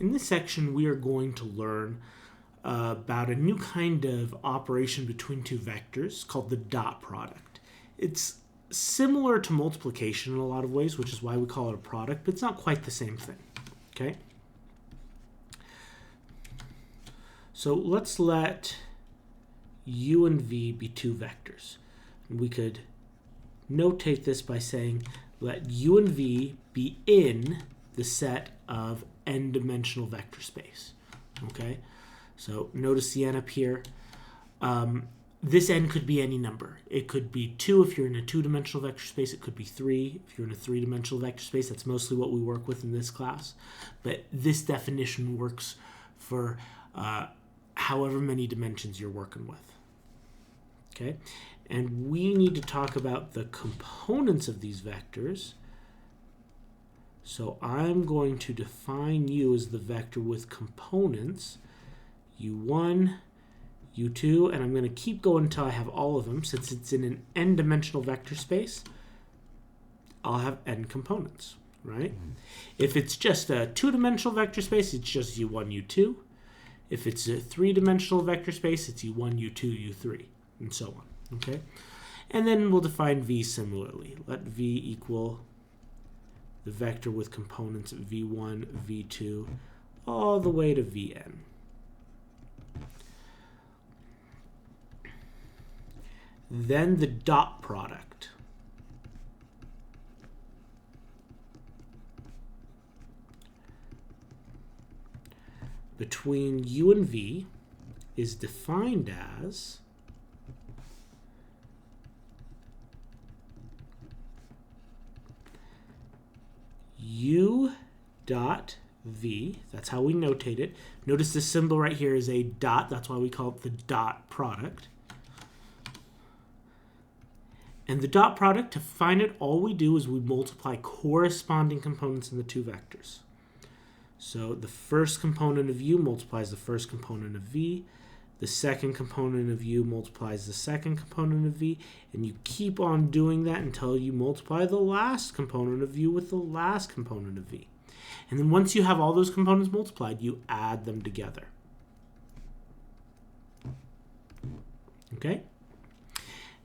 In this section, we are going to learn about a new kind of operation between two vectors called the dot product. It's similar to multiplication in a lot of ways, which is why we call it a product, but it's not quite the same thing. Okay? So let's let u and v be two vectors. We could notate this by saying let u and v be in the set of n-dimensional vector space. Okay, so notice the n up here. This n could be any number. It could be 2 if you're in a two-dimensional vector space. It could be 3 if you're in a three-dimensional vector space. That's mostly what we work with in this class. But this definition works for however many dimensions you're working with. Okay, and we need to talk about the components of these vectors. So I'm going to define u as the vector with components, u1, u2, and I'm going to keep going until I have all of them. Since it's in an n-dimensional vector space, I'll have n components, right? If it's just a two-dimensional vector space, it's just u1, u2. If it's a three-dimensional vector space, it's u1, u2, u3, and so on, okay? And then we'll define v similarly. Let v equal the vector with components v1, v2, all the way to vn. Then the dot product. Between u and v is defined as u dot v, that's how we notate it. Notice this symbol right here is a dot, that's why we call it the dot product. And the dot product, to find it, all we do is we multiply corresponding components in the two vectors. So the first component of u multiplies the first component of v. The second component of u multiplies the second component of v. And you keep on doing that until you multiply the last component of u with the last component of v. And then once you have all those components multiplied, you add them together. Okay?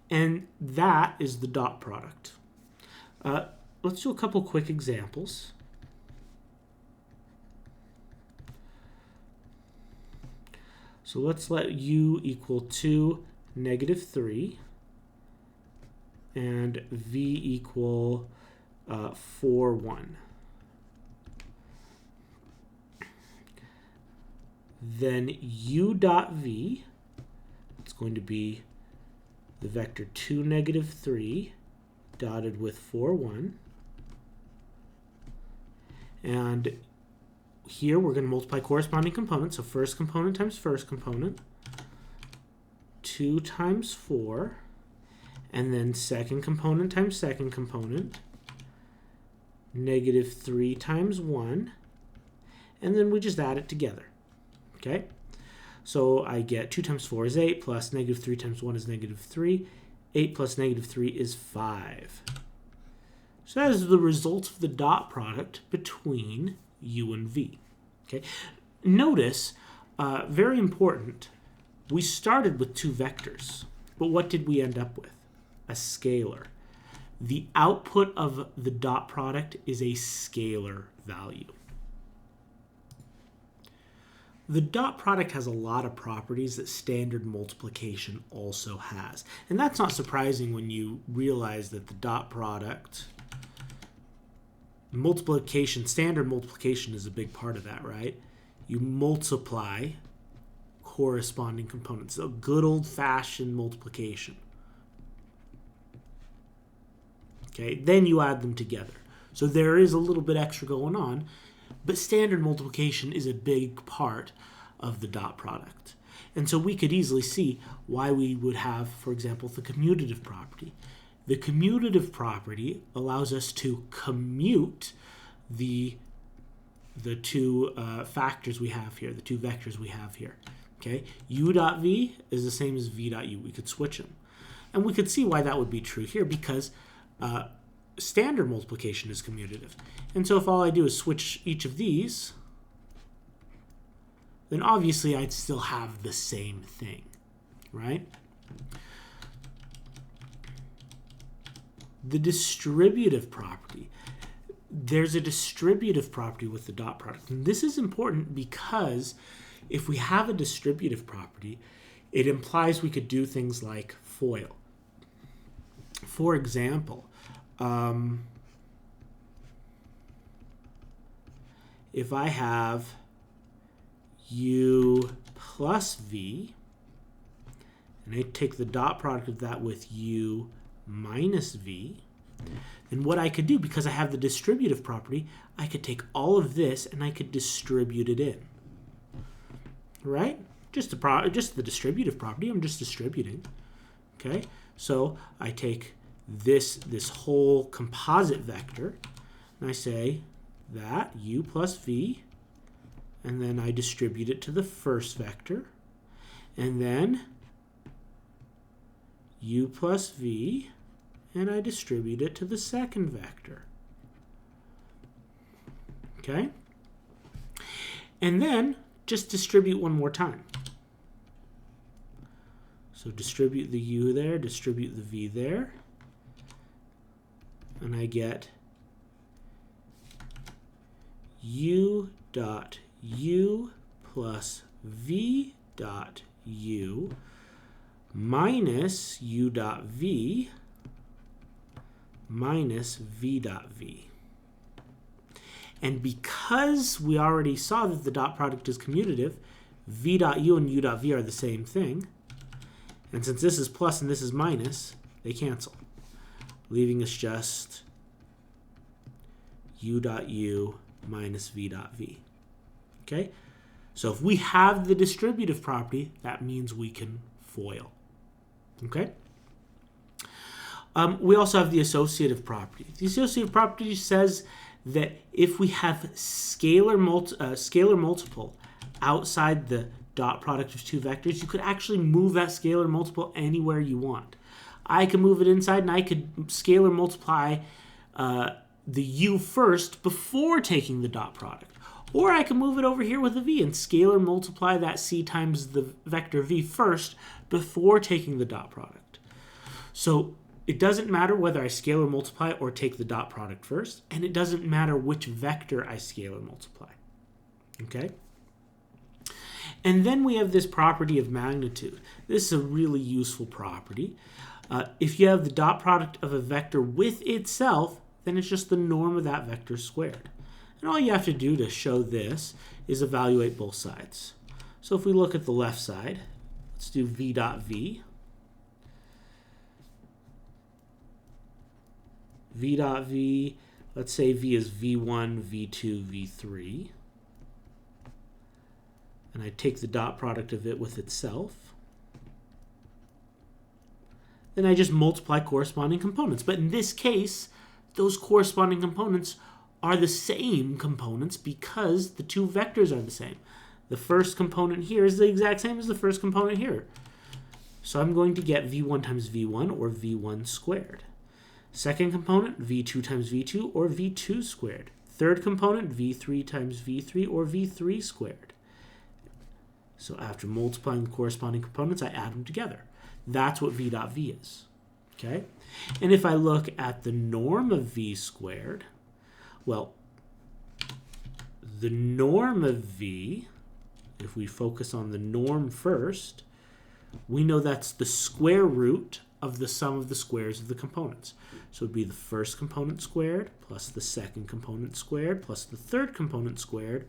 And that is the dot product. Let's do a couple quick examples. So let's let u equal 2, -3, and v equal 4, 1. Then u dot v, it's going to be the vector 2, -3, dotted with 4, 1. And here we're going to multiply corresponding components. So first component times first component, 2 times 4, and then second component times second component, -3 times 1, and then we just add it together. Okay? So I get 2 times 4 is 8, plus -3 times 1 is -3. 8 plus -3 is 5. So that is the result of the dot product between u and v. Okay? Notice, very important, we started with two vectors, but what did we end up with? A scalar. The output of the dot product is a scalar value. The dot product has a lot of properties that standard multiplication also has. And that's not surprising when you realize that the dot product, multiplication, standard multiplication is a big part of that, right? You multiply corresponding components. A good old-fashioned multiplication. Okay, then you add them together. So there is a little bit extra going on, but standard multiplication is a big part of the dot product. And so we could easily see why we would have, for example, the commutative property. The commutative property allows us to commute the two factors we have here, the two vectors we have here. Okay, u dot v is the same as v dot u. We could switch them. And we could see why that would be true here, because standard multiplication is commutative. And so if all I do is switch each of these, then obviously I'd still have the same thing, right? The distributive property. There's a distributive property with the dot product. And this is important because if we have a distributive property, it implies we could do things like FOIL. For example, if I have u plus v, and I take the dot product of that with u minus v, then what I could do, because I have the distributive property, I could take all of this and I could distribute it in. Right? Just the distributive property, I'm just distributing. Okay? So I take this whole composite vector, and I say that u plus v, and then I distribute it to the first vector, and then u plus v, and I distribute it to the second vector. Okay? And then just distribute one more time. So distribute the u there, distribute the v there, and I get u dot u plus v dot u minus u dot v minus v dot v. And because we already saw that the dot product is commutative, v dot u and u dot v are the same thing. And since this is plus and this is minus, they cancel, leaving us just u dot u minus v dot v. Okay? So if we have the distributive property, that means we can FOIL. Okay? We also have the associative property. The associative property says that if we have scalar multiple outside the dot product of two vectors, you could actually move that scalar multiple anywhere you want. I can move it inside, and I could scalar multiply the u first before taking the dot product. Or I can move it over here with a v and scalar multiply that c times the vector v first before taking the dot product. So it doesn't matter whether I scalar multiply or take the dot product first, and it doesn't matter which vector I scalar multiply. Okay? And then we have this property of magnitude. This is a really useful property. If you have the dot product of a vector with itself, then it's just the norm of that vector squared. And all you have to do to show this is evaluate both sides. So if we look at the left side, let's do v dot v. V dot v, let's say v is v1, v2, v3. And I take the dot product of it with itself. Then I just multiply corresponding components. But in this case, those corresponding components are the same components because the two vectors are the same. The first component here is the exact same as the first component here. So I'm going to get v1 times v1, or v1 squared. Second component, v2 times v2, or v2 squared. Third component, v3 times v3, or v3 squared. So after multiplying the corresponding components, I add them together. That's what v dot v is. Okay? And if I look at the norm of v squared, well, the norm of v, if we focus on the norm first, we know that's the square root of the sum of the squares of the components. So it would be the first component squared plus the second component squared plus the third component squared,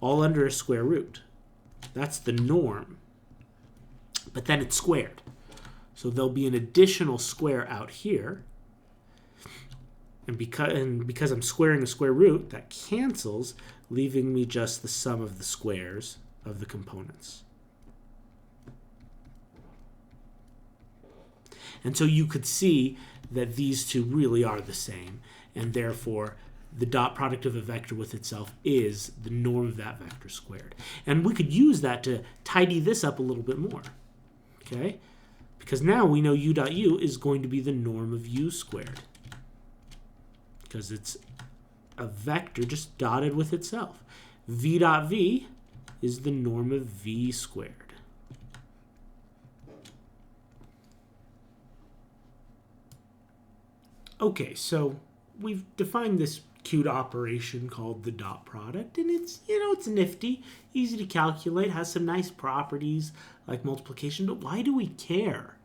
all under a square root. That's the norm. But then it's squared. So there'll be an additional square out here. And because I'm squaring a square root, that cancels, leaving me just the sum of the squares of the components. And so you could see that these two really are the same, and therefore the dot product of a vector with itself is the norm of that vector squared. And we could use that to tidy this up a little bit more. Okay? Because now we know u dot u is going to be the norm of u squared. Because it's a vector just dotted with itself. V dot v is the norm of v squared. Okay, so we've defined this cute operation called the dot product, and it's, it's nifty, easy to calculate, has some nice properties like multiplication, but why do we care?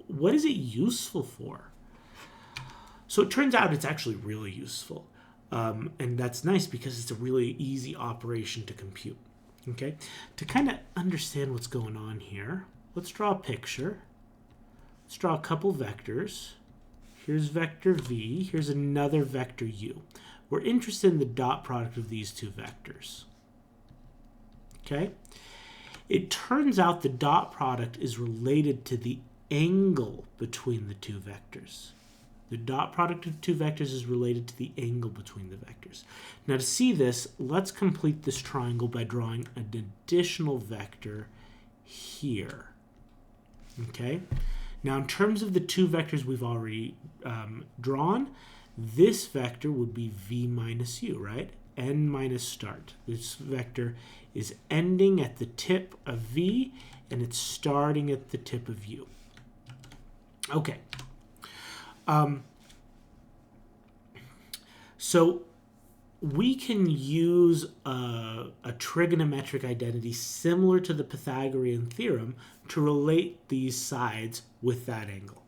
What is it useful for? So it turns out it's actually really useful, and that's nice because it's a really easy operation to compute. Okay, to kind of understand what's going on here, let's draw a picture. Let's draw a couple vectors. Here's vector v, here's another vector u. We're interested in the dot product of these two vectors. Okay? It turns out the dot product is related to the angle between the two vectors. The dot product of two vectors is related to the angle between the vectors. Now to see this, let's complete this triangle by drawing an additional vector here. Okay? Now, in terms of the two vectors we've already drawn, this vector would be v minus u, right? End minus start. This vector is ending at the tip of v, and it's starting at the tip of u. Okay. So we can use a trigonometric identity similar to the Pythagorean theorem to relate these sides with that angle.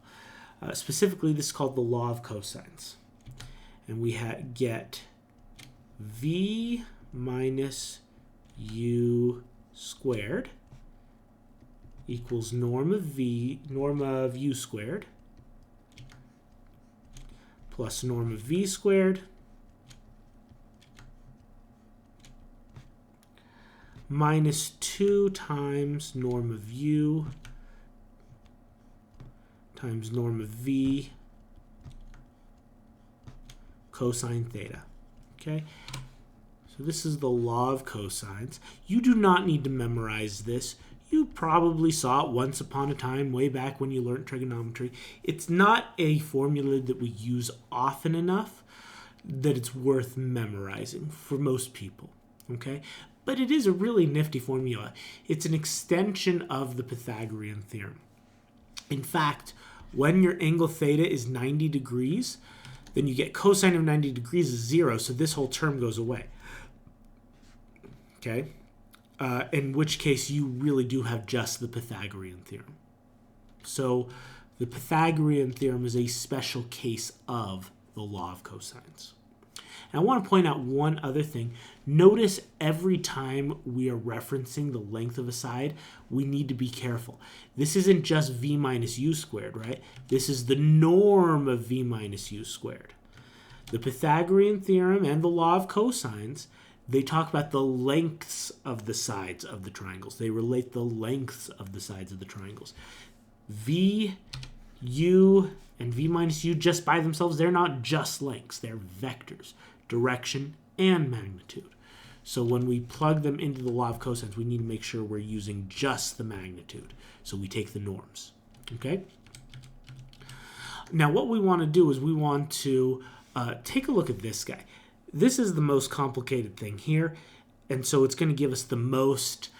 Specifically, this is called the law of cosines. And we get v minus u squared equals norm of u squared plus norm of v squared minus 2 times norm of u times norm of v cosine theta. Okay? So this is the law of cosines. You do not need to memorize this. You probably saw it once upon a time, way back when you learned trigonometry. It's not a formula that we use often enough that it's worth memorizing for most people. Okay? But it is a really nifty formula. It's an extension of the Pythagorean theorem. In fact, when your angle theta is 90 degrees, then you get cosine of 90 degrees is 0, so this whole term goes away. Okay? In which case you really do have just the Pythagorean theorem. So the Pythagorean theorem is a special case of the law of cosines. And I want to point out one other thing. Notice every time we are referencing the length of a side, we need to be careful. This isn't just v minus u squared, right? This is the norm of v minus u squared. The Pythagorean theorem and the law of cosines, they talk about the lengths of the sides of the triangles. They relate the lengths of the sides of the triangles. V, u, and v minus u just by themselves, they're not just lengths. They're vectors, direction, and magnitude. So when we plug them into the law of cosines, we need to make sure we're using just the magnitude. So we take the norms. Okay? Now what we want to do is we want to take a look at this guy. This is the most complicated thing here, and so it's going to give us the most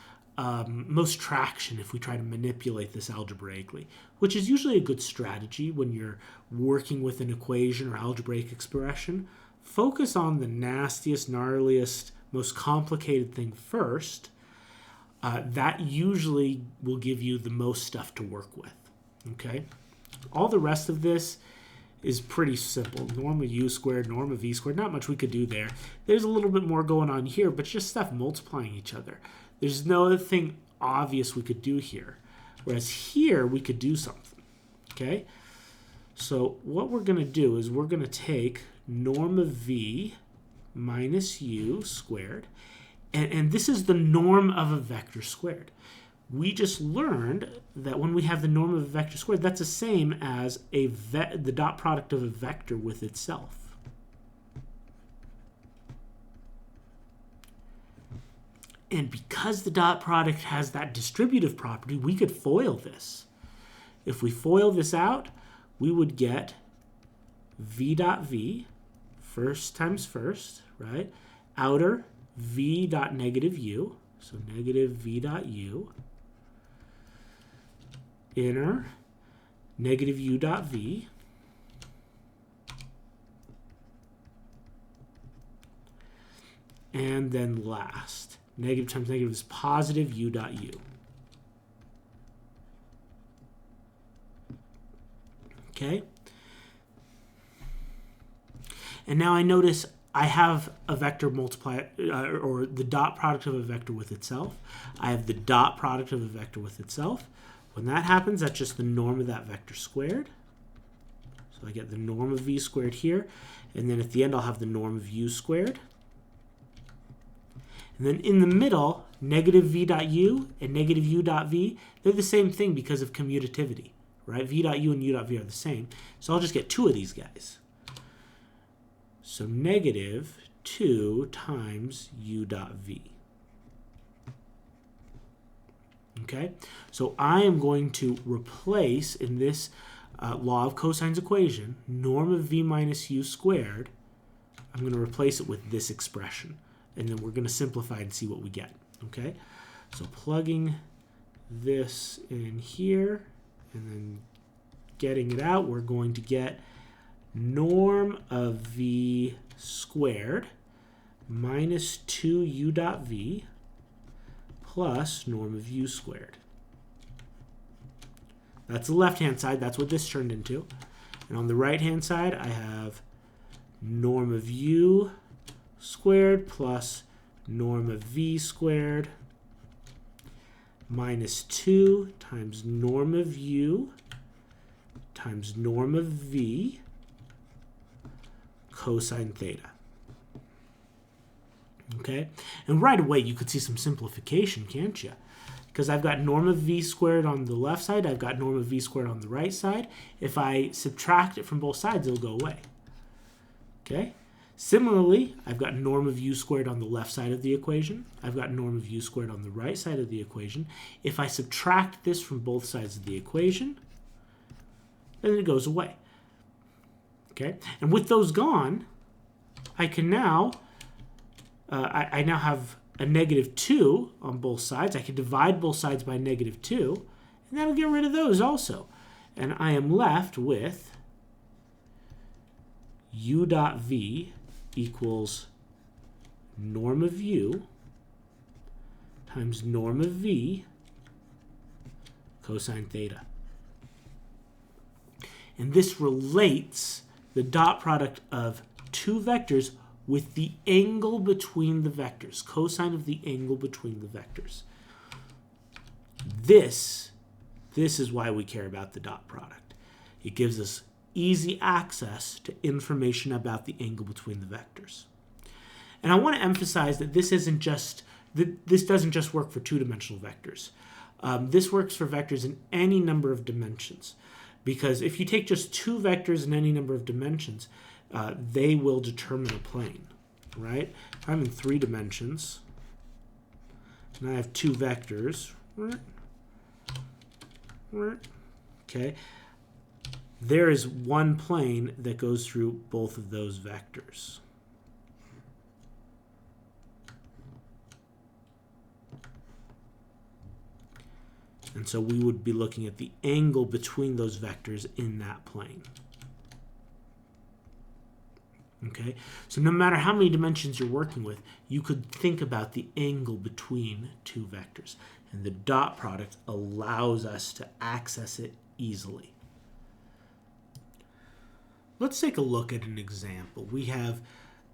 traction if we try to manipulate this algebraically, which is usually a good strategy when you're working with an equation or algebraic expression. Focus on the nastiest, gnarliest, most complicated thing first. That usually will give you the most stuff to work with. Okay? All the rest of this is pretty simple. Norm of u squared, norm of v squared, not much we could do there. There's a little bit more going on here, but just stuff multiplying each other. There's no other thing obvious we could do here. Whereas here, we could do something. Okay? So what we're going to do is we're going to take norm of v minus u squared, and this is the norm of a vector squared. We just learned that when we have the norm of a vector squared, that's the same as the dot product of a vector with itself. And because the dot product has that distributive property, we could FOIL this. If we FOIL this out, we would get v dot v, first times first, right? Outer v dot negative u, So negative v dot u, inner negative u dot v, and then last, negative times negative is positive u dot u. Okay? And now I notice I have a vector multiply, or the dot product of a vector with itself. I have the dot product of a vector with itself. When that happens, that's just the norm of that vector squared. So I get the norm of v squared here. And then at the end, I'll have the norm of u squared. And then in the middle, negative v dot u and negative u dot v, they're the same thing because of commutativity, right? V dot u and u dot v are the same. So I'll just get two of these guys. So negative 2 times u dot v. Okay, so I am going to replace in this law of cosines equation, norm of v minus u squared, I'm going to replace it with this expression. And then we're going to simplify and see what we get. Okay, so plugging this in here and then getting it out, we're going to get norm of v squared minus 2 u dot v plus norm of u squared. That's the left-hand side. That's what this turned into. And on the right-hand side, I have norm of u squared plus norm of v squared minus 2 times norm of u times norm of v cosine theta. Okay, and right away you could see some simplification, can't you? Because I've got norm of v squared on the left side, I've got norm of v squared on the right side. If I subtract it from both sides, it'll go away. Okay, similarly, I've got norm of u squared on the left side of the equation. I've got norm of u squared on the right side of the equation. If I subtract this from both sides of the equation, then it goes away. Okay, and with those gone, I can now, I now have a negative 2 on both sides. I can divide both sides by negative 2, and that'll get rid of those also. And I am left with u dot v equals norm of u times norm of v cosine theta. And this relates the dot product of two vectors with the angle between the vectors, cosine of the angle between the vectors. This is why we care about the dot product. It gives us easy access to information about the angle between the vectors. And I want to emphasize that this doesn't just work for two-dimensional vectors. This works for vectors in any number of dimensions. Because if you take just two vectors in any number of dimensions, they will determine a plane, right? If I'm in 3 dimensions, and I have two vectors, okay, there is one plane that goes through both of those vectors. And so we would be looking at the angle between those vectors in that plane. Okay, so no matter how many dimensions you're working with, you could think about the angle between two vectors. And the dot product allows us to access it easily. Let's take a look at an example. We have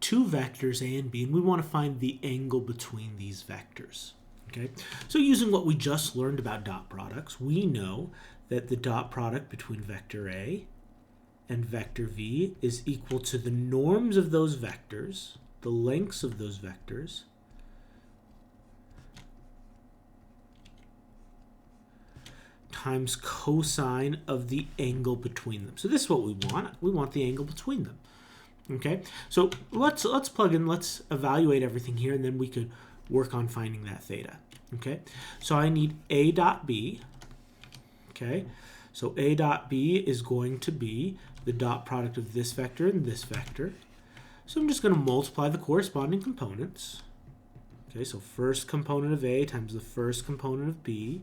two vectors, A and B, and we want to find the angle between these vectors. Okay, so using what we just learned about dot products, we know that the dot product between vector A and vector V is equal to the norms of those vectors, the lengths of those vectors, times cosine of the angle between them. So this is what we want. We want the angle between them. Okay, so let's plug in, let's evaluate everything here, and then we could work on finding that theta. Okay, so I need A dot B. Okay, so A dot B is going to be the dot product of this vector and this vector. So I'm just going to multiply the corresponding components. Okay, so first component of A times the first component of B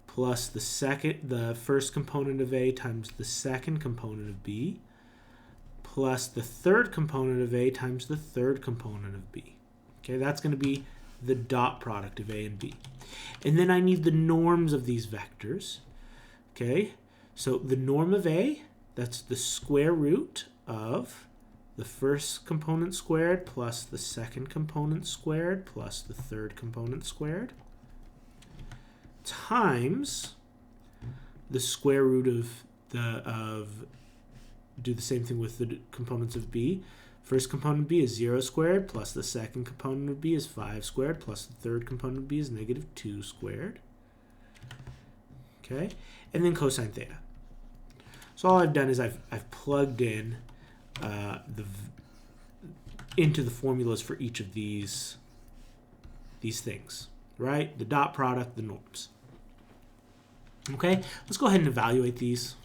plus the first component of A times the second component of B plus the third component of A times the third component of B. Okay, that's going to be the dot product of A and B. And then I need the norms of these vectors. Okay, so the norm of A, that's the square root of the first component squared plus the second component squared plus the third component squared times the square root of do the same thing with the components of B. First component of B is 0 squared plus the second component of B is 5 squared plus the third component of B is negative 2 squared. Okay, and then cosine theta. So all I've done is I've plugged in into the formulas for each of these things, right? The dot product, the norms. Okay, let's go ahead and evaluate these.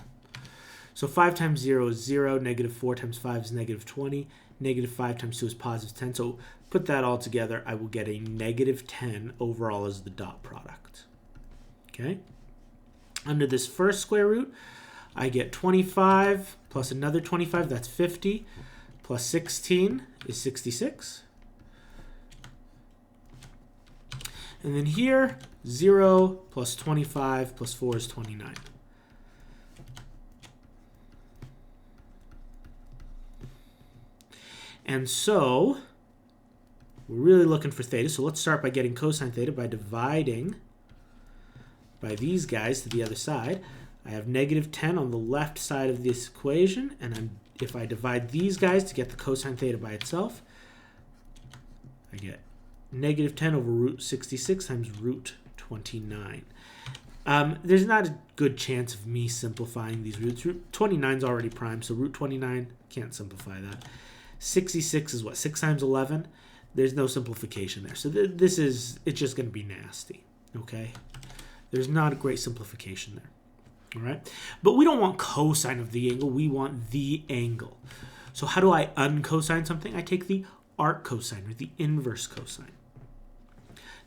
So 5 times 0 is 0, negative 4 times 5 is negative 20, negative 5 times 2 is positive 10. So put that all together, I will get a negative 10 overall as the dot product. Okay, under this first square root, I get 25 plus another 25, that's 50, plus 16 is 66. And then here, 0 plus 25 plus 4 is 29. And so we're really looking for theta. So let's start by getting cosine theta by dividing by these guys to the other side. I have negative 10 on the left side of this equation, and if I divide these guys to get the cosine theta by itself, I get negative 10 over root 66 times root 29. There's not a good chance of me simplifying these roots. Root 29 is already prime, so root 29, can't simplify that. 66 is what, 6 times 11? There's no simplification there. So it's just going to be nasty, okay? There's not a great simplification there. All right, but we don't want cosine of the angle. We want the angle. So how do I uncosine something? I take the arc cosine or the inverse cosine.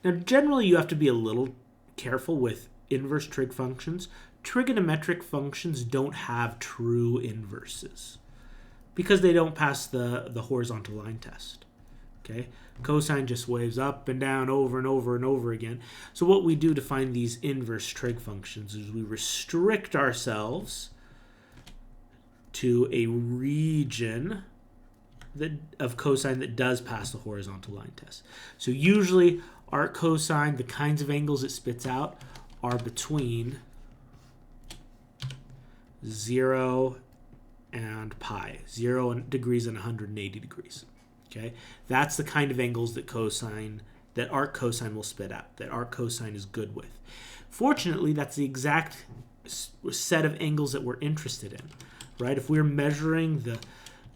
Now, generally, you have to be a little careful with inverse trig functions. Trigonometric functions don't have true inverses because they don't pass the horizontal line test. Okay, cosine just waves up and down over and over and over again. So what we do to find these inverse trig functions is we restrict ourselves to a region of cosine that does pass the horizontal line test. So usually arc cosine, the kinds of angles it spits out are between 0 and pi, 0 degrees and 180 degrees. Okay, that's the kind of angles that arc cosine will spit out, that arc cosine is good with. Fortunately, that's the exact set of angles that we're interested in, right? If we're measuring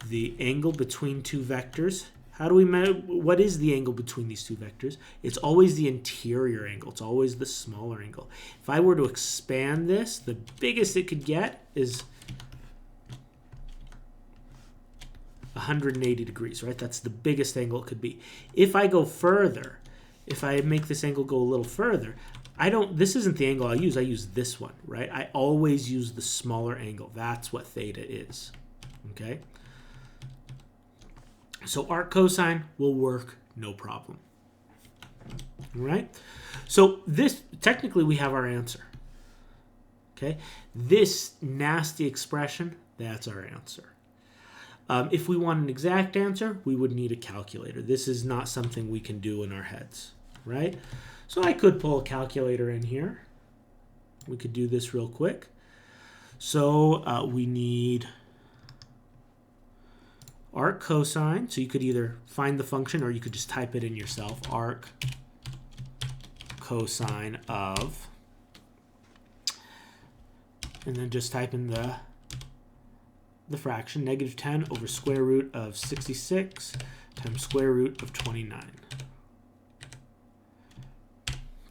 the angle between two vectors, how do we what is the angle between these two vectors? It's always the interior angle. It's always the smaller angle. If I were to expand this, the biggest it could get is 180 degrees, right? That's the biggest angle it could be. If I go further, if I make this angle go a little further, this isn't the angle I use this one, right? I always use the smaller angle. That's what theta is, okay? So arc cosine will work, no problem. All right? So technically we have our answer, okay? This nasty expression, that's our answer. If we want an exact answer, we would need a calculator. This is not something we can do in our heads, right? So I could pull a calculator in here. We could do this real quick. So we need arc cosine. So you could either find the function or you could just type it in yourself. Arc cosine of, and then just type in the fraction, negative 10 over square root of 66 times square root of 29.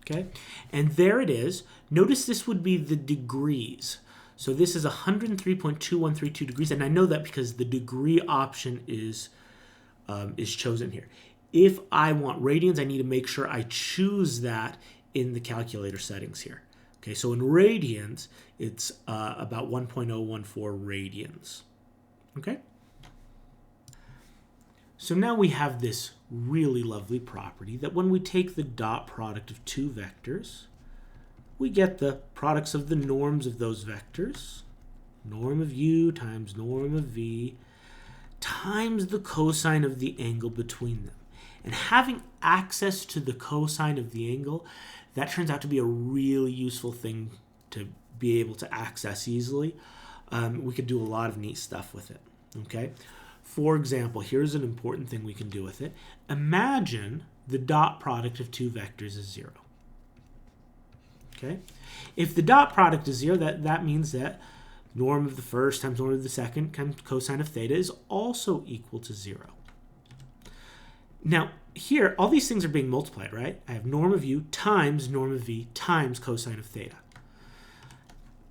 Okay, and there it is. Notice this would be the degrees. So this is 103.2132 degrees, and I know that because the degree option is chosen here. if I want radians, I need to make sure I choose that in the calculator settings here. Okay, so in radians, it's about 1.014 radians. Okay? So now we have this really lovely property that when we take the dot product of two vectors, we get the products of the norms of those vectors, norm of u times norm of v, times the cosine of the angle between them. And having access to the cosine of the angle, that turns out to be a really useful thing to be able to access easily. We could do a lot of neat stuff with it. Okay? For example, here's an important thing we can do with it. Imagine the dot product of two vectors is 0. Okay? If the dot product is 0, that means that norm of the first times norm of the second times cosine of theta is also equal to 0. Now, here, all these things are being multiplied, right? I have norm of u times norm of v times cosine of theta.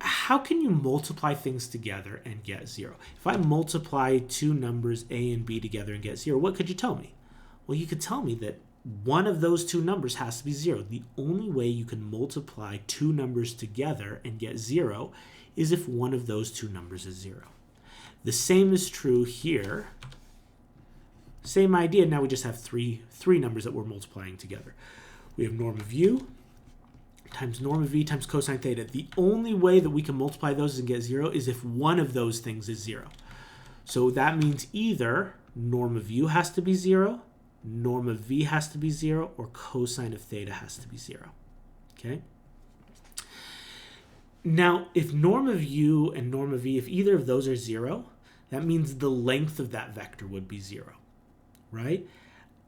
How can you multiply things together and get 0? If I multiply two numbers a and b together and get 0, what could you tell me? Well, you could tell me that one of those two numbers has to be 0. The only way you can multiply two numbers together and get 0 is if one of those two numbers is 0. The same is true here. Same idea, now we just have three numbers that we're multiplying together. We have norm of u times norm of v times cosine theta. The only way that we can multiply those and get 0 is if one of those things is 0. So that means either norm of u has to be 0, norm of v has to be 0, or cosine of theta has to be 0. Okay? Now, if norm of u and norm of v, if either of those are 0, that means the length of that vector would be 0, right?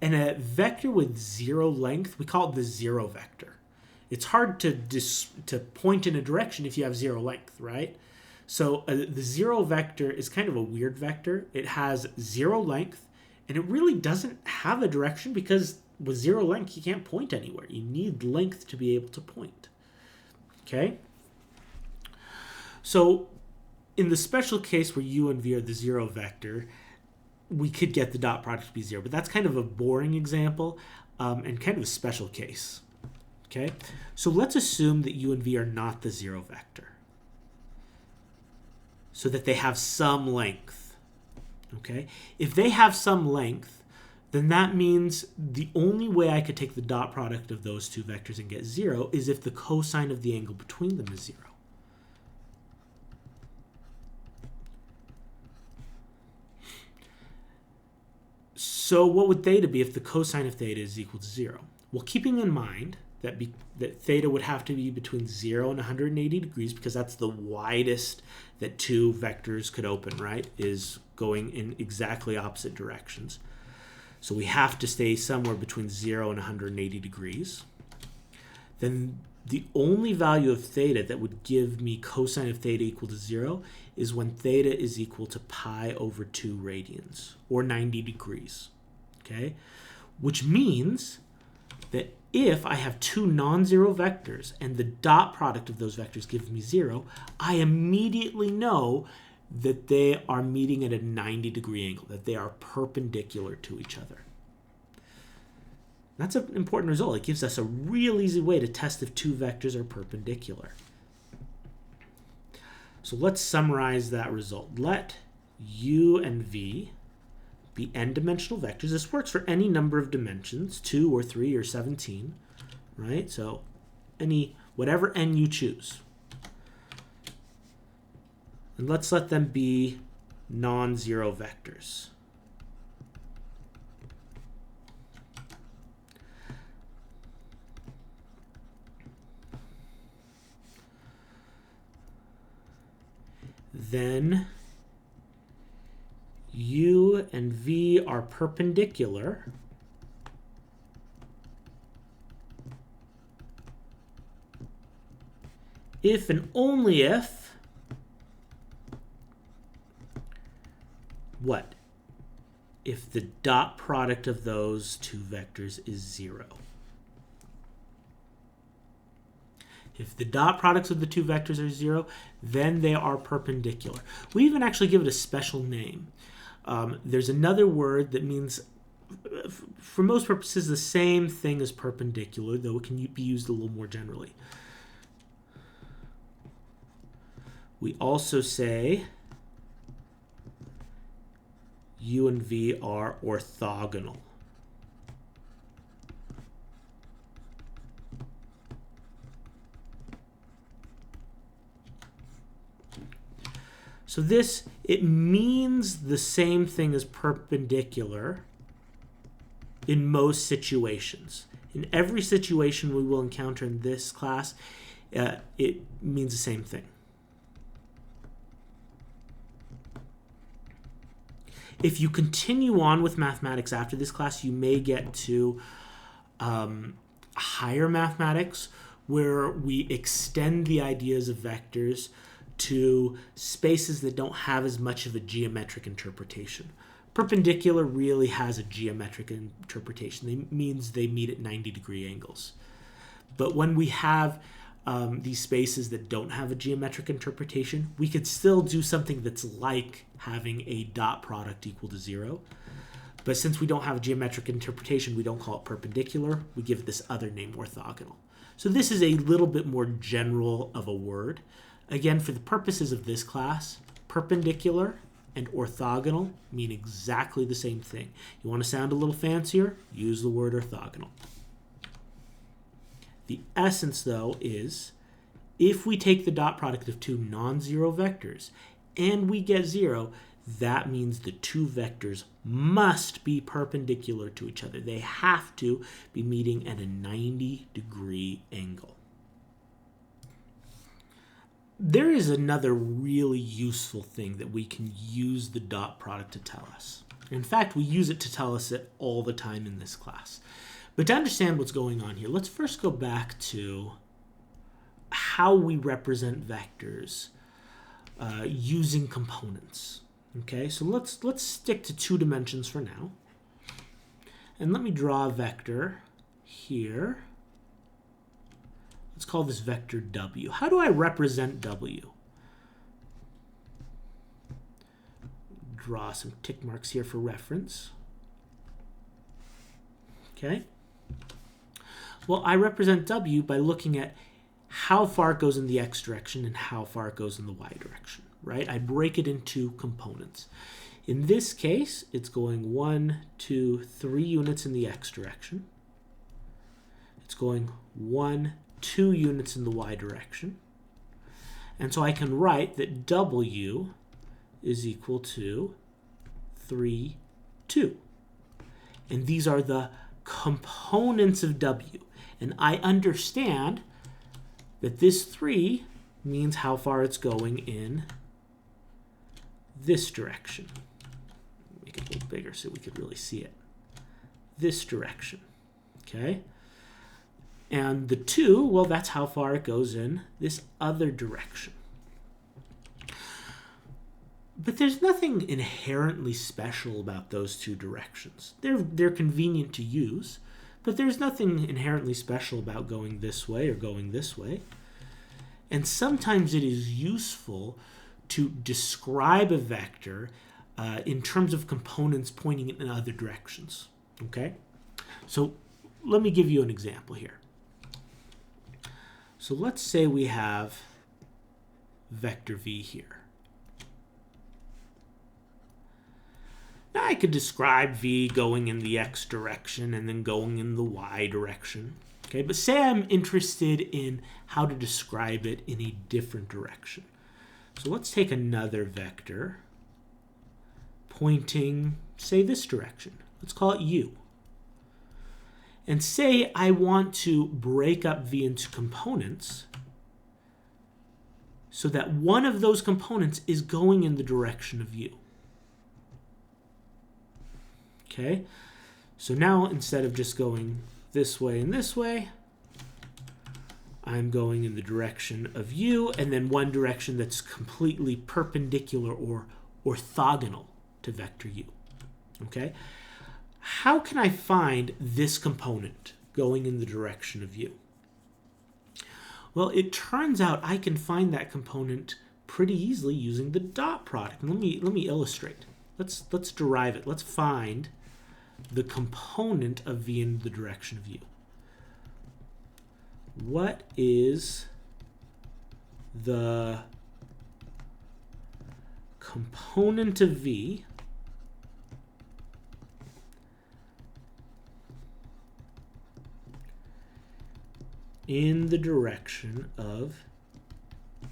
And a vector with 0 length, we call it the 0 vector. It's hard to point in a direction if you have 0 length, right? So the 0 vector is kind of a weird vector. It has 0 length, and it really doesn't have a direction because with 0 length, you can't point anywhere. You need length to be able to point, okay? So in the special case where u and v are the 0 vector, we could get the dot product to be 0, but that's kind of a boring example and kind of a special case. Okay, so let's assume that u and v are not the 0 vector, so that they have some length. Okay, if they have some length, then that means the only way I could take the dot product of those two vectors and get 0 is if the cosine of the angle between them is 0. So what would theta be if the cosine of theta is equal to 0? Well, keeping in mind that theta would have to be between 0 and 180 degrees because that's the widest that two vectors could open, right? Is going in exactly opposite directions. So we have to stay somewhere between 0 and 180 degrees. Then the only value of theta that would give me cosine of theta equal to 0 is when theta is equal to pi over 2 radians, or 90 degrees, okay? Which means that if I have two non-zero vectors and the dot product of those vectors gives me 0, I immediately know that they are meeting at a 90-degree angle, that they are perpendicular to each other. That's an important result. It gives us a real easy way to test if two vectors are perpendicular. So let's summarize that result. Let u and v be n-dimensional vectors. This works for any number of dimensions, 2 or 3 or 17, right? So whatever n you choose. And let's let them be non-zero vectors. Then u and v are perpendicular if and only if what? If the dot product of those two vectors is 0. If the dot products of the two vectors are 0, then they are perpendicular. We even actually give it a special name. There's another word that means for most purposes, the same thing as perpendicular, though it can be used a little more generally. We also say U and V are orthogonal. So this, it means the same thing as perpendicular in most situations. In every situation we will encounter in this class, it means the same thing. If you continue on with mathematics after this class, you may get to higher mathematics, where we extend the ideas of vectors to spaces that don't have as much of a geometric interpretation. Perpendicular really has a geometric interpretation. It means they meet at 90-degree angles. But when we have these spaces that don't have a geometric interpretation, we could still do something that's like having a dot product equal to 0. But since we don't have a geometric interpretation, we don't call it perpendicular. We give it this other name, orthogonal. So this is a little bit more general of a word. Again, for the purposes of this class, perpendicular and orthogonal mean exactly the same thing. You want to sound a little fancier? Use the word orthogonal. The essence, though, is if we take the dot product of two non-zero vectors and we get 0, that means the two vectors must be perpendicular to each other. They have to be meeting at a 90-degree angle. There is another really useful thing that we can use the dot product to tell us. In fact, we use it to tell us it all the time in this class. But to understand what's going on here, let's first go back to how we represent vectors using components. Okay, so let's stick to 2 dimensions for now. And let me draw a vector here. Let's call this vector W. How do I represent W? Draw some tick marks here for reference. Okay. Well, I represent W by looking at how far it goes in the x direction and how far it goes in the y direction, right? I break it into components. In this case, it's going 1, 2, 3 units in the x direction. It's going 1, 2 units in the y direction. And so I can write that W is equal to 3, 2. And these are the components of W. And I understand that this 3 means how far it's going in this direction. Make it a little bigger so we could really see it. This direction. Okay? And the 2, well, that's how far it goes in this other direction. But there's nothing inherently special about those 2 directions. They're convenient to use, but there's nothing inherently special about going this way or going this way. And sometimes it is useful to describe a vector in terms of components pointing in other directions. Okay? So let me give you an example here. So let's say we have vector v here. Now I could describe v going in the x direction and then going in the y direction. Okay, but say I'm interested in how to describe it in a different direction. So let's take another vector pointing, say, this direction. Let's call it u. And say I want to break up v into components so that one of those components is going in the direction of u. Okay, so now instead of just going this way and this way, I'm going in the direction of u, and then one direction that's completely perpendicular or orthogonal to vector u. Okay? How can I find this component going in the direction of u? Well, it turns out I can find that component pretty easily using the dot product. And let me illustrate. Let's derive it. Let's find the component of v in the direction of u? What is the component of v in the direction of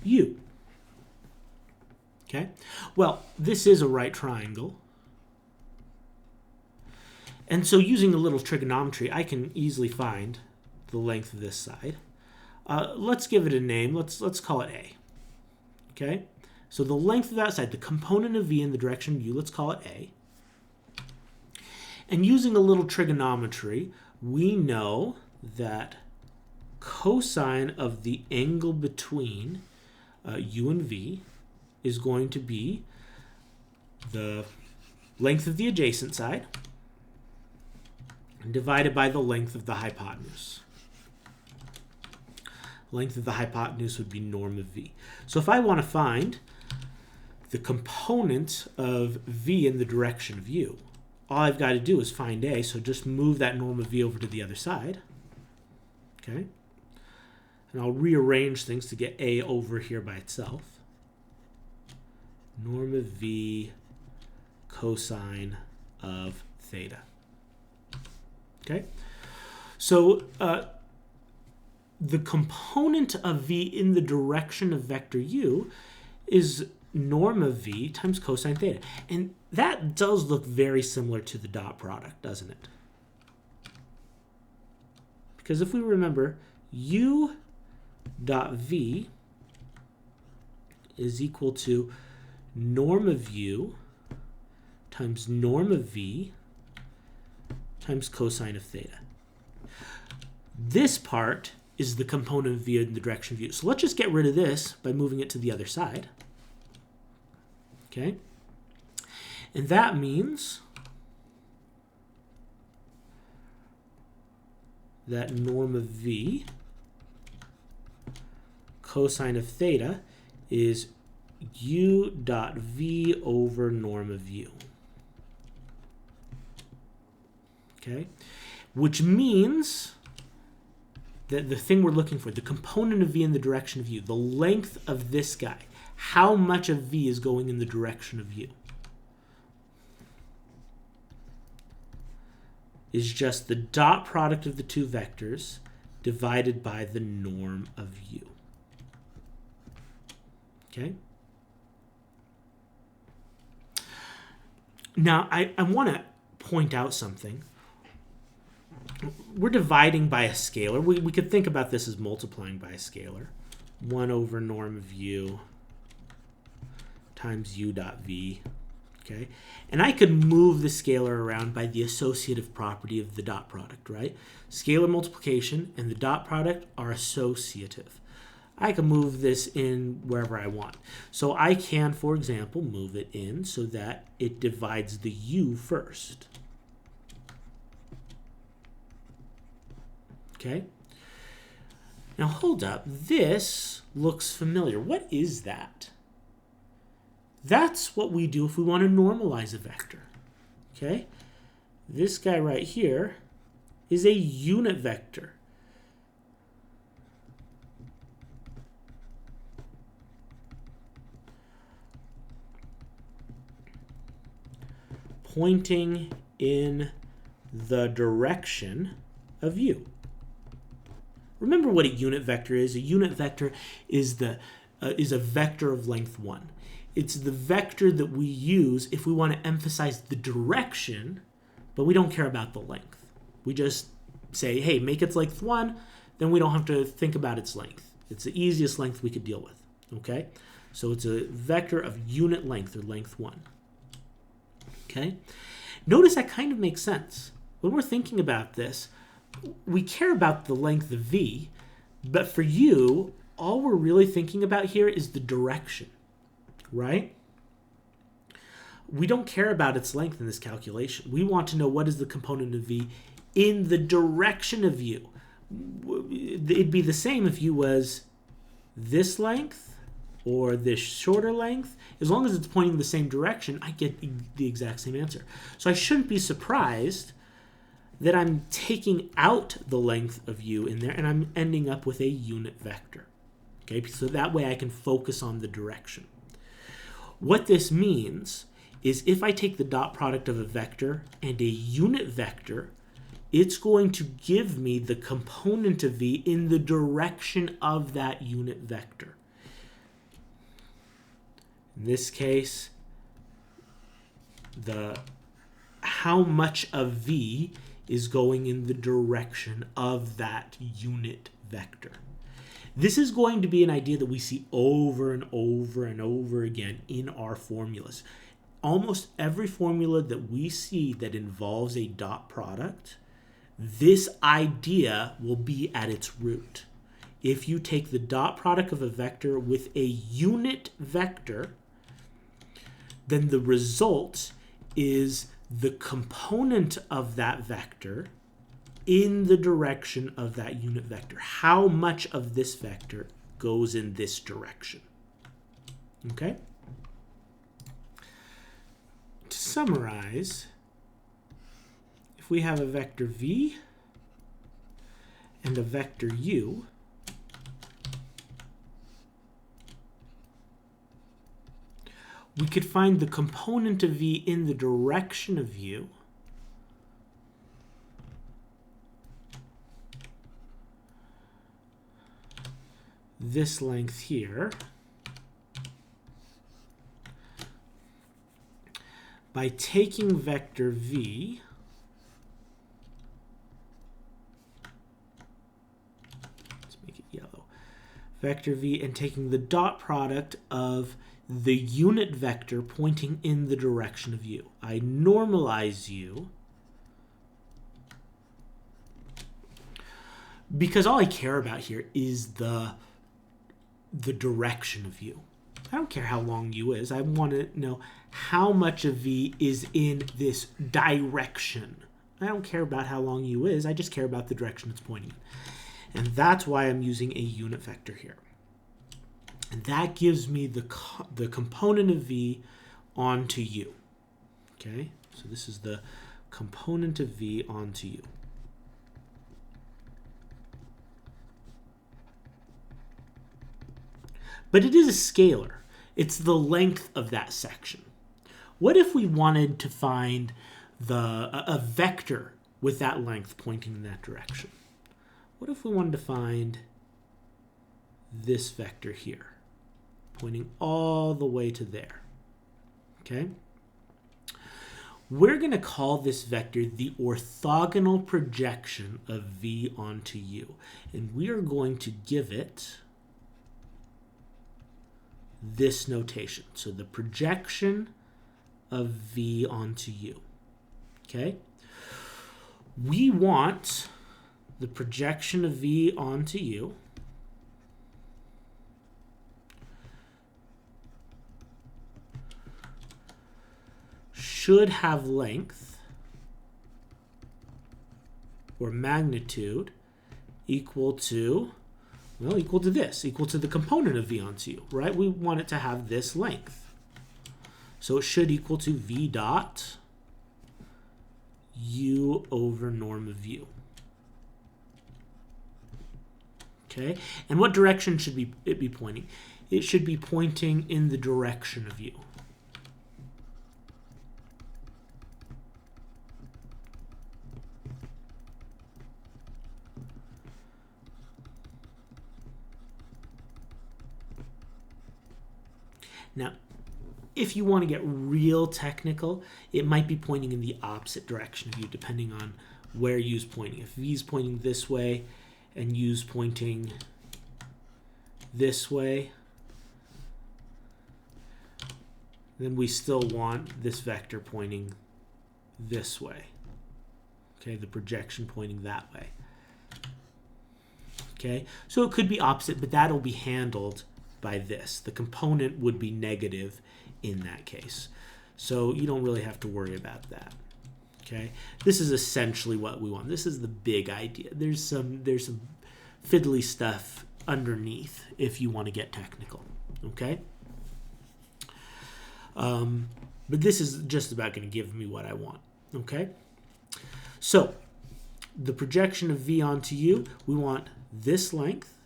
u? Okay, well, this is a right triangle. And so using a little trigonometry, I can easily find the length of this side. Let's give it a name. Let's call it A. Okay, so the length of that side, the component of v in the direction of u, let's call it A. And using a little trigonometry, we know that cosine of the angle between u and v is going to be the length of the adjacent side divided by the length of the hypotenuse. Length of the hypotenuse would be norm of v. So if I want to find the component of v in the direction of u, all I've got to do is find A, so just move that norm of v over to the other side. Okay? And I'll rearrange things to get A over here by itself. Norm of v cosine of theta. Okay? So the component of v in the direction of vector u is norm of v times cosine theta. And that does look very similar to the dot product, doesn't it? Because if we remember, u dot v is equal to norm of u times norm of v times cosine of theta. This part is the component of v in the direction of u. So let's just get rid of this by moving it to the other side. Okay? And that means that norm of v cosine of theta is u dot v over norm of u. Okay? Which means that the thing we're looking for, the component of v in the direction of u, the length of this guy, how much of v is going in the direction of u, is just the dot product of the two vectors divided by the norm of u. Okay? Now, I want to point out something. We're dividing by a scalar. We could think about this as multiplying by a scalar. 1 over norm of u times u dot v. Okay? And I could move the scalar around by the associative property of the dot product, right? Scalar multiplication and the dot product are associative. I can move this in wherever I want. So I can, for example, move it in so that it divides the u first. Okay? Now hold up. This looks familiar. What is that? That's what we do if we want to normalize a vector. Okay? This guy right here is a unit vector. Pointing in the direction of u. Remember what a unit vector is. A unit vector is a vector of length 1. It's the vector that we use if we want to emphasize the direction, but we don't care about the length. We just say, hey, make its length 1, then we don't have to think about its length. It's the easiest length we could deal with. Okay? So it's a vector of unit length, or length 1. Okay? Notice that kind of makes sense. When we're thinking about this, we care about the length of v, but for u, all we're really thinking about here is the direction, right? We don't care about its length in this calculation. We want to know what is the component of v in the direction of u. It'd be the same if u was this length or this shorter length. As long as it's pointing the same direction, I get the exact same answer. So I shouldn't be surprised then I'm taking out the length of u in there, and I'm ending up with a unit vector. Okay, so that way I can focus on the direction. What this means is if I take the dot product of a vector and a unit vector, it's going to give me the component of v in the direction of that unit vector. In this case, how much of v is going in the direction of that unit vector. This is going to be an idea that we see over and over and over again in our formulas. Almost every formula that we see that involves a dot product, this idea will be at its root. If you take the dot product of a vector with a unit vector, then the result is the component of that vector in the direction of that unit vector. How much of this vector goes in this direction? Okay? To summarize, if we have a vector v and a vector u, we could find the component of v in the direction of u this length here by taking vector v vector v and taking the dot product of the unit vector pointing in the direction of u. I normalize u because all I care about here is the direction of u. I don't care how long u is. I want to know how much of v is in this direction. I don't care about how long u is. I just care about the direction it's pointing in. And that's why I'm using a unit vector here. And that gives me the component of v onto u. Okay, so this is the component of v onto u. But it is a scalar. It's the length of that section. What if we wanted to find a vector with that length pointing in that direction? What if we wanted to find this vector here, pointing all the way to there? Okay? We're going to call this vector the orthogonal projection of v onto u. And we are going to give it this notation. So the projection of v onto u. Okay? We want the projection of v onto u should have length or magnitude equal to this, equal to the component of v onto u, right? We want it to have this length. So it should equal to v dot u over norm of u. Okay, and what direction should it be pointing? It should be pointing in the direction of u. Now, if you want to get real technical, it might be pointing in the opposite direction of u, depending on where u is pointing. If v is pointing this way and u is pointing this way, then we still want this vector pointing this way. Okay, the projection pointing that way. Okay, so it could be opposite, but that'll be handled by this. The component would be negative in that case. So you don't really have to worry about that. Okay, this is essentially what we want. This is the big idea. There's some fiddly stuff underneath if you want to get technical. Okay, but this is just about going to give me what I want. Okay, so the projection of v onto u, we want this length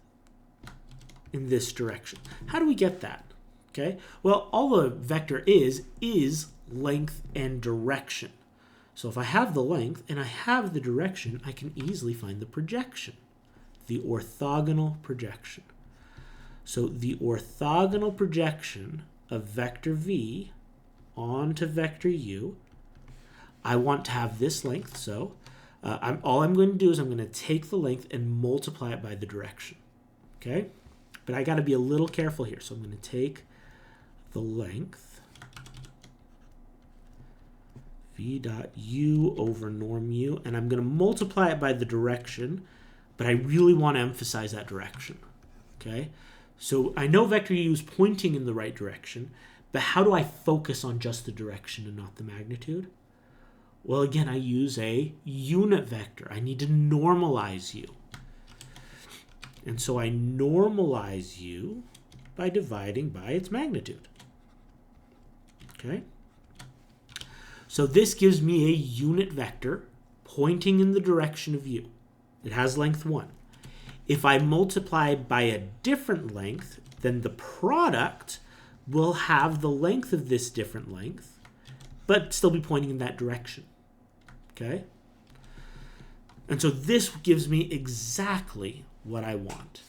in this direction. How do we get that? Okay, well, all the vector is length and direction. So if I have the length and I have the direction, I can easily find the projection, the orthogonal projection. So the orthogonal projection of vector v onto vector u, I want to have this length, so all I'm going to do is I'm going to take the length and multiply it by the direction. Okay, but I got to be a little careful here. So I'm going to take the length v dot u over norm u, and I'm going to multiply it by the direction, but I really want to emphasize that direction. Okay, so I know vector u is pointing in the right direction, but how do I focus on just the direction and not the magnitude? Well, again, I use a unit vector. I need to normalize u. And so I normalize u by dividing by its magnitude. Okay? So this gives me a unit vector pointing in the direction of u. It has length 1. If I multiply by a different length, then the product will have the length of this different length, but still be pointing in that direction. Okay? And so this gives me exactly what I want.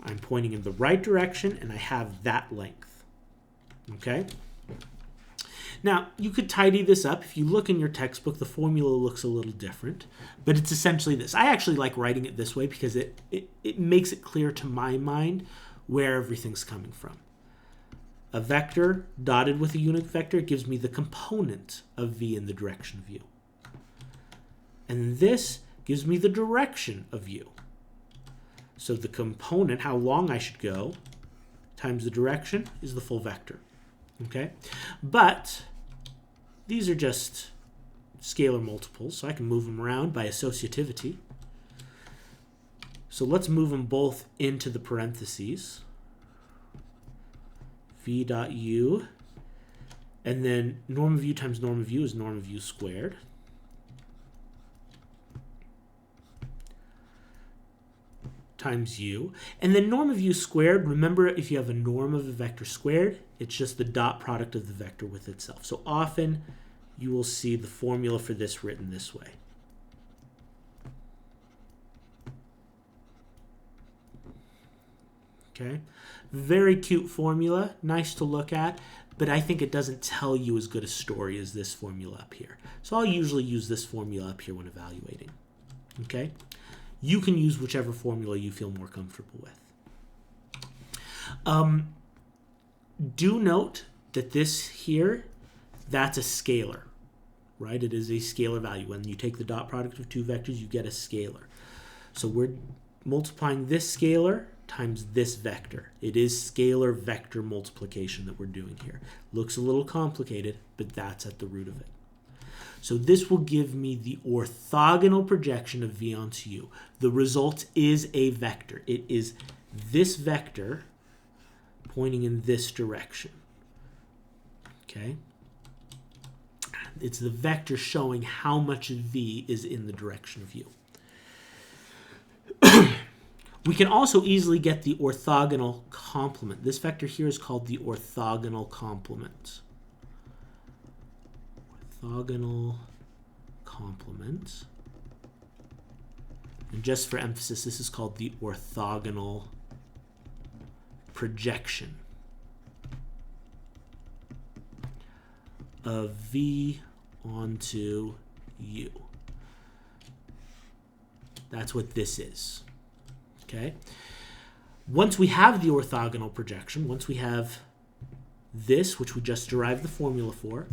I'm pointing in the right direction, and I have that length. Okay? Now, you could tidy this up. If you look in your textbook, the formula looks a little different, but it's essentially this. I actually like writing it this way because it makes it clear to my mind where everything's coming from. A vector dotted with a unit vector gives me the component of v in the direction of u. And this gives me the direction of u. So the component, how long I should go, times the direction is the full vector. Okay? But these are just scalar multiples, so I can move them around by associativity. So let's move them both into the parentheses. V dot u, and then norm of u times norm of u is norm of u squared. Times u. And then norm of u squared, remember, if you have a norm of a vector squared, it's just the dot product of the vector with itself. So often you will see the formula for this written this way. Okay? Very cute formula, nice to look at, but I think it doesn't tell you as good a story as this formula up here. So I'll usually use this formula up here when evaluating. Okay? You can use whichever formula you feel more comfortable with. Do note that this here, that's a scalar, right? It is a scalar value. When you take the dot product of two vectors, you get a scalar. So we're multiplying this scalar times this vector. It is scalar vector multiplication that we're doing here. Looks a little complicated, but that's at the root of it. So this will give me the orthogonal projection of v onto u. The result is a vector. It is this vector pointing in this direction. Okay? It's the vector showing how much of v is in the direction of u. We can also easily get the orthogonal complement. This vector here is called the orthogonal complement. Orthogonal complement. And just for emphasis, this is called the orthogonal projection of v onto u. That's what this is. Okay? Once we have the orthogonal projection, once we have this, which we just derived the formula for,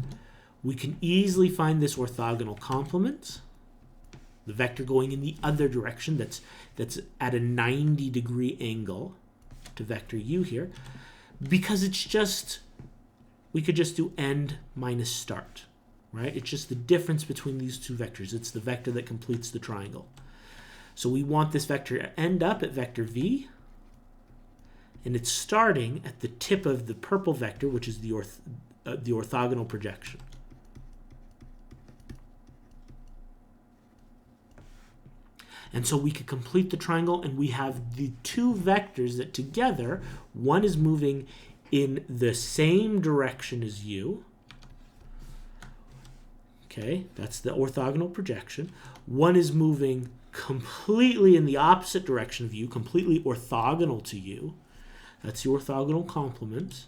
we can easily find this orthogonal complement, the vector going in the other direction that's at a 90-degree angle to vector u here, because it's just, we could just do end minus start, right? It's just the difference between these two vectors. It's the vector that completes the triangle. So we want this vector to end up at vector v, and it's starting at the tip of the purple vector, which is the orthogonal projection. And so we could complete the triangle, and we have the two vectors that together, one is moving in the same direction as you. Okay, that's the orthogonal projection. One is moving completely in the opposite direction of you, completely orthogonal to you. That's the orthogonal complement.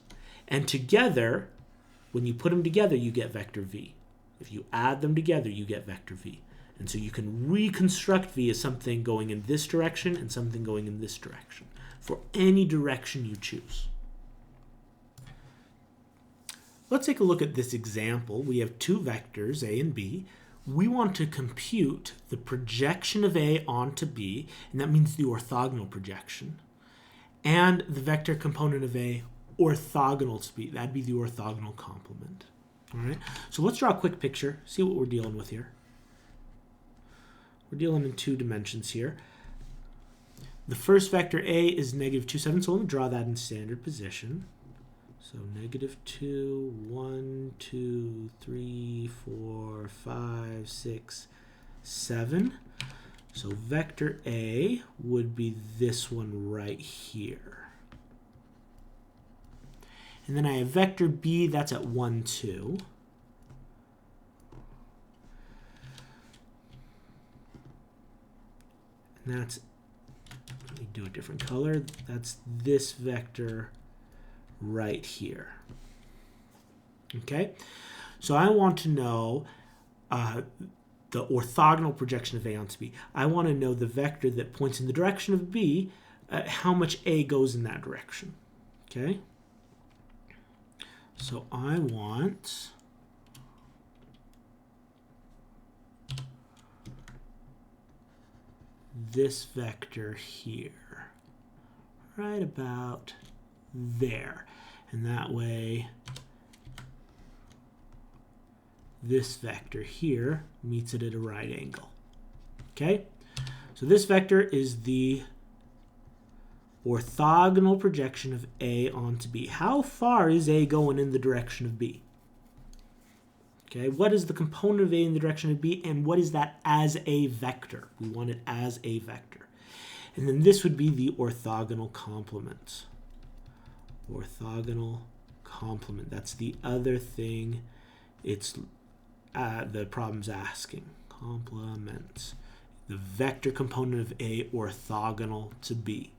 And together, when you put them together, you get vector v. If you add them together, you get vector v. And so you can reconstruct v as something going in this direction and something going in this direction for any direction you choose. Let's take a look at this example. We have two vectors, a and b. We want to compute the projection of a onto b, and that means the orthogonal projection, and the vector component of a orthogonal to b. That'd be the orthogonal complement. All right, so let's draw a quick picture, see what we're dealing with here. We're dealing in two dimensions here. The first vector a is negative 2, 7, so let me draw that in standard position. So negative 2, 1, 2, 3, 4, 5, 6, 7. So vector a would be this one right here. And then I have vector b, that's at 1, 2. And that's, let me do a different color, that's this vector right here. Okay, so I want to know the orthogonal projection of a onto b. I want to know the vector that points in the direction of b, how much a goes in that direction. Okay, so I want this vector here, right about there. And that way, this vector here meets it at a right angle. Okay? So this vector is the orthogonal projection of a onto b. How far is a going in the direction of b? Okay, what is the component of a in the direction of b, and what is that as a vector? We want it as a vector. And then this would be the orthogonal complement. Orthogonal complement. That's the other thing it's the problem's asking. Complements. The vector component of a orthogonal to b.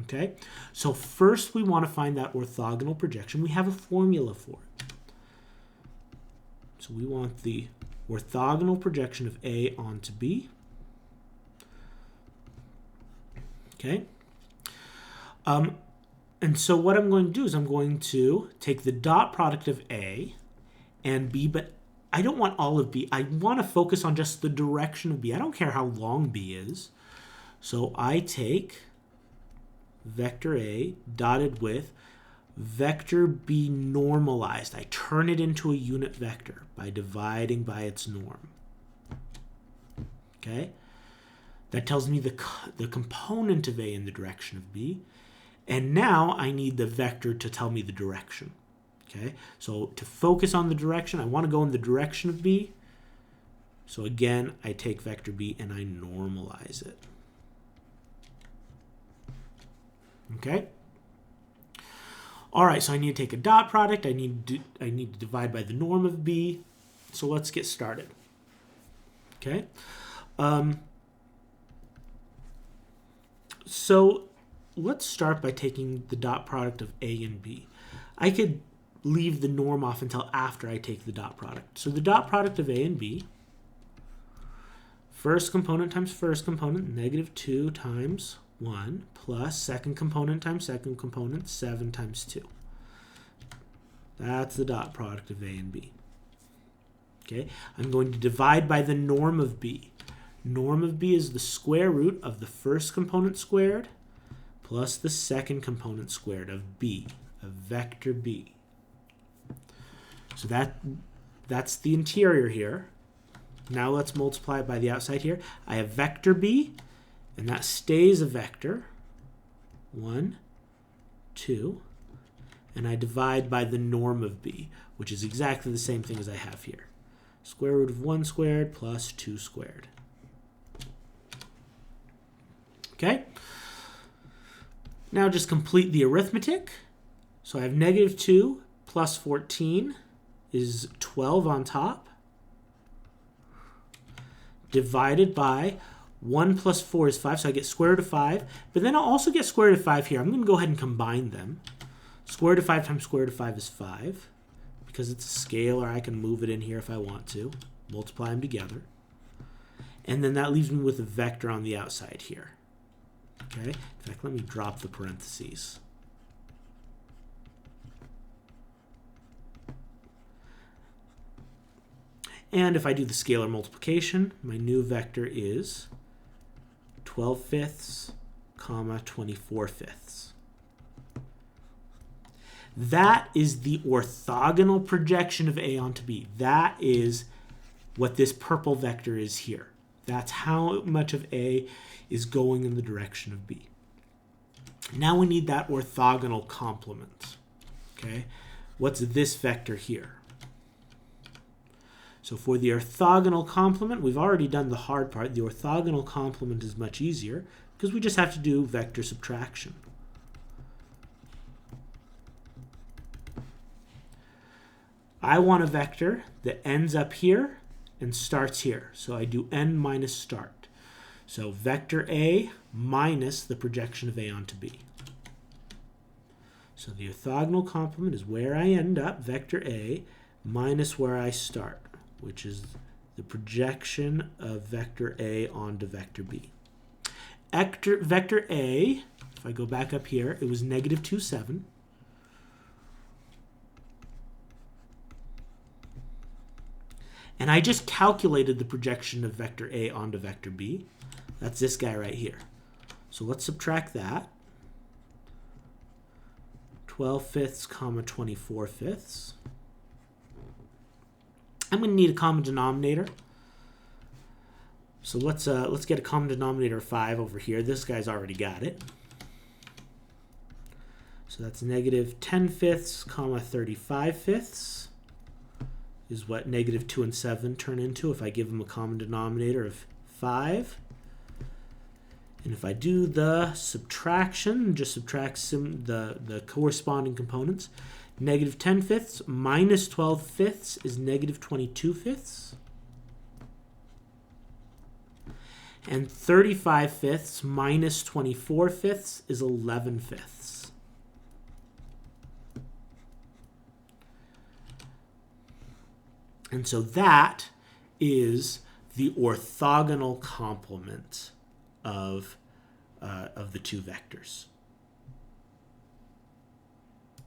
Okay? So first we want to find that orthogonal projection. We have a formula for it. So we want the orthogonal projection of a onto b. Okay? And so what I'm going to do is I'm going to take the dot product of a and b, but I don't want all of b. I want to focus on just the direction of b. I don't care how long b is. So I take vector a dotted with vector b normalized. I turn it into a unit vector by dividing by its norm. Okay? That tells me the component of a in the direction of b. And now I need the vector to tell me the direction. Okay? So to focus on the direction, I want to go in the direction of b. So again, I take vector b and I normalize it. Okay? All right, so I need to take a dot product. I need to divide by the norm of b. So let's get started. Okay? So let's start by taking the dot product of a and b. I could leave the norm off until after I take the dot product. So the dot product of a and b, first component times first component, negative 2 times 1, plus second component times second component, 7 times 2. That's the dot product of a and b. Okay, I'm going to divide by the norm of b. Norm of b is the square root of the first component squared plus the second component squared of b, of vector b. So that's the interior here. Now let's multiply it by the outside here. I have vector b, and that stays a vector. 1, 2. And I divide by the norm of b, which is exactly the same thing as I have here. Square root of 1 squared plus 2 squared. Okay? Now just complete the arithmetic. So I have negative 2 plus 14 is 12 on top, divided by 1 plus 4 is 5, so I get square root of 5. But then I'll also get square root of 5 here. I'm going to go ahead and combine them. Square root of 5 times square root of 5 is 5. Because it's a scalar, I can move it in here if I want to. Multiply them together. And then that leaves me with a vector on the outside here. Okay? In fact, let me drop the parentheses. And if I do the scalar multiplication, my new vector is 12/5, comma 24/5. That is the orthogonal projection of A onto B. That is what this purple vector is here. That's how much of A is going in the direction of B. Now we need that orthogonal complement. Okay? What's this vector here? So for the orthogonal complement, we've already done the hard part. The orthogonal complement is much easier because we just have to do vector subtraction. I want a vector that ends up here and starts here. So I do n minus start. So vector A minus the projection of A onto B. So the orthogonal complement is where I end up, vector A, minus where I start, which is the projection of vector A onto vector B. Vector A, if I go back up here, it was negative 2, 7. And I just calculated the projection of vector A onto vector B. That's this guy right here. So let's subtract that. 12/5, comma 24/5. I'm going to need a common denominator. So let's get a common denominator of 5 over here. This guy's already got it. So that's negative 10/5, comma 35/5 is what negative 2 and 7 turn into if I give them a common denominator of 5. And if I do the subtraction, just subtract the corresponding components, negative 10/5 minus 12/5 is negative 22/5. And 35/5 minus 24/5 is 11/5. And so that is the orthogonal complement of the two vectors.